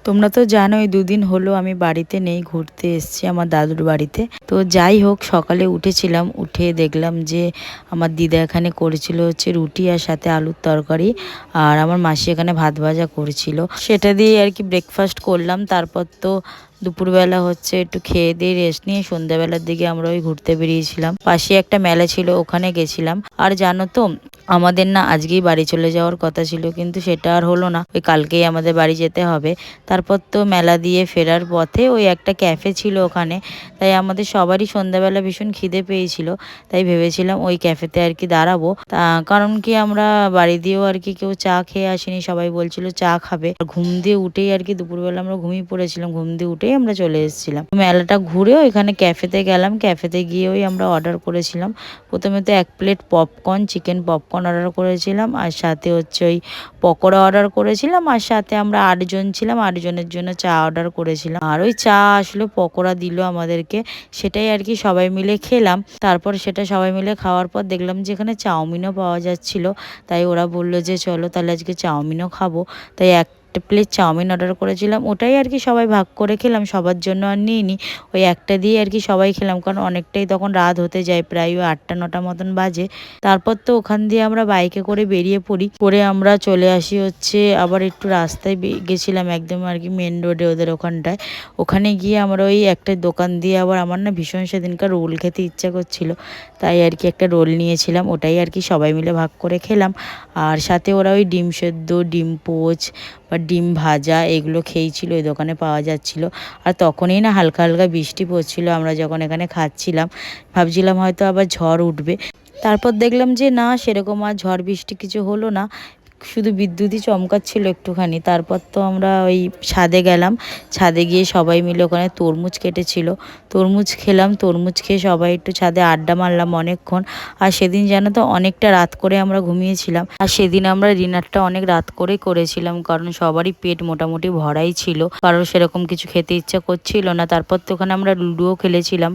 তোমরা তো জানোই দুদিন হলো আমি বাড়িতে নেই, ঘুরতে এসেছি আমার দাদুর বাড়িতে। তো যাই হোক, সকালে উঠেছিলাম, উঠে দেখলাম যে আমার দিদা এখানে করেছিল হচ্ছে রুটি আর সাথে আলুর তরকারি, আর আমার মাসি এখানে ভাত ভাজা করেছিল, সেটা দিয়ে আর কি ব্রেকফাস্ট করলাম। তারপর তো দুপুরবেলা হচ্ছে একটু খেয়ে দিয়ে রেস্ট নিয়ে সন্ধ্যাবেলার দিকে আমরা ওই ঘুরতে বেরিয়েছিলাম। পাশে একটা মেলা ছিল, ওখানে গেছিলাম। আর জানো তো, আমাদের না আজকেই বাড়ি চলে যাওয়ার কথা ছিল, কিন্তু সেটা আর হলো না, ওই কালকেই আমাদের বাড়ি যেতে হবে। তারপর তো মেলা দিয়ে ফেরার পথে ওই একটা ক্যাফে ছিল ওখানে, তাই আমাদের সবারই সন্ধ্যাবেলা ভীষণ খিদে পেয়েছিল। তাই ভেবেছিলাম ওই ক্যাফেতে আর কি দাঁড়াবো, কারণ কি আমরা বাড়ি দিয়েও আর কি কেউ চা খেয়ে আসিনি, সবাই বলছিল চা খাবে। ঘুম দিয়ে উঠেই আর কি দুপুরবেলা আমরা ঘুমিয়ে পড়েছিলাম, ঘুম দিয়ে উঠেই আমরা চলে এসেছিলাম। মেলাটা ঘুরে ওইখানে ক্যাফেতে গেলাম, ক্যাফেতে গিয়ে ওই আমরা অর্ডার করেছিলাম। প্রথমে তো 1 plate popcorn, chicken popcorn order করেছিলাম, আর সাথে হচ্ছে ওই পকোড়া অর্ডার করেছিলাম, আর সাথে আমরা 8 জন ছিলাম, 8 জনের জন্য চা অর্ডার করেছিলাম। আর ওই চা আসলে পকোড়া দিল আমাদেরকে, সেটাই আর কি সবাই মিলে খেলাম। তারপর সেটা সবাই মিলে খাওয়ার পর দেখলাম যে এখানে চাউমিনও পাওয়া যাচ্ছিল, তাই ওরা বললো যে চলো তাহলে আজকে চাউমিনও খাবো। তাই 1 প্লেট চাউমিন অর্ডার করেছিলাম, ওটাই আর কি সবাই ভাগ করে খেলাম, সবার জন্য আর নিইনি। ওই একটা দিয়ে আর কি সবাই খেলাম, কারণ অনেকটাই তখন রাত হতে যায়, প্রায় ওই 8টা 9টা মতন বাজে। তারপর তো ওখান দিয়ে আমরা বাইকে করে বেরিয়ে পড়ি, করে আমরা চলে আসি হচ্ছে আবার একটু রাস্তায় গেছিলাম একদম আর কি মেন রোডে ওদের ওখানটায়। ওখানে গিয়ে আমরা ওই একটা দোকান দিয়ে আবার আমার না ভীষণ সেদিনকার রোল খেতে ইচ্ছা করছিল, তাই আর কি একটা রোল নিয়েছিলাম, ওটাই আর কি সবাই মিলে ভাগ করে খেলাম। আর সাথে ওরা ওই ডিম সেদ্ধ, ডিম পোচ বা ডিম ভাজা এগুলো খেয়েছিল, ওই দোকানে পাওয়া যাচ্ছিল। আর তখনই না হালকা হালকা বৃষ্টি পড়ছিল, আমরা যখন এখানে খাচ্ছিলাম ভাবছিলাম হয়তো আবার ঝড় উঠবে। তারপর দেখলাম যে না, সেরকম আর ঝড় বৃষ্টি কিছু হলো না, শুধু বিদ্যুৎই চমকাচ্ছিল একটুখানি। তারপর তো আমরা ওই ছাদে গেলাম, ছাদে গিয়ে সবাই মিলে ওখানে তরমুজ কেটেছিল, তরমুজ খেলাম, তরমুজ খেয়ে সবাই একটু ছাদে আড্ডা মারলাম অনেকক্ষণ। আর সেদিন জানো তো অনেকটা রাত করে আমরা ঘুমিয়েছিলাম, আর সেদিন আমরা ডিনারটা অনেক রাত করে করেছিলাম, কারণ সবারই পেট মোটামুটি ভরাই ছিল, কারণ সেরকম কিছু খেতে ইচ্ছা করছিল না। তারপর তো ওখানে আমরা লুডোও খেলেছিলাম।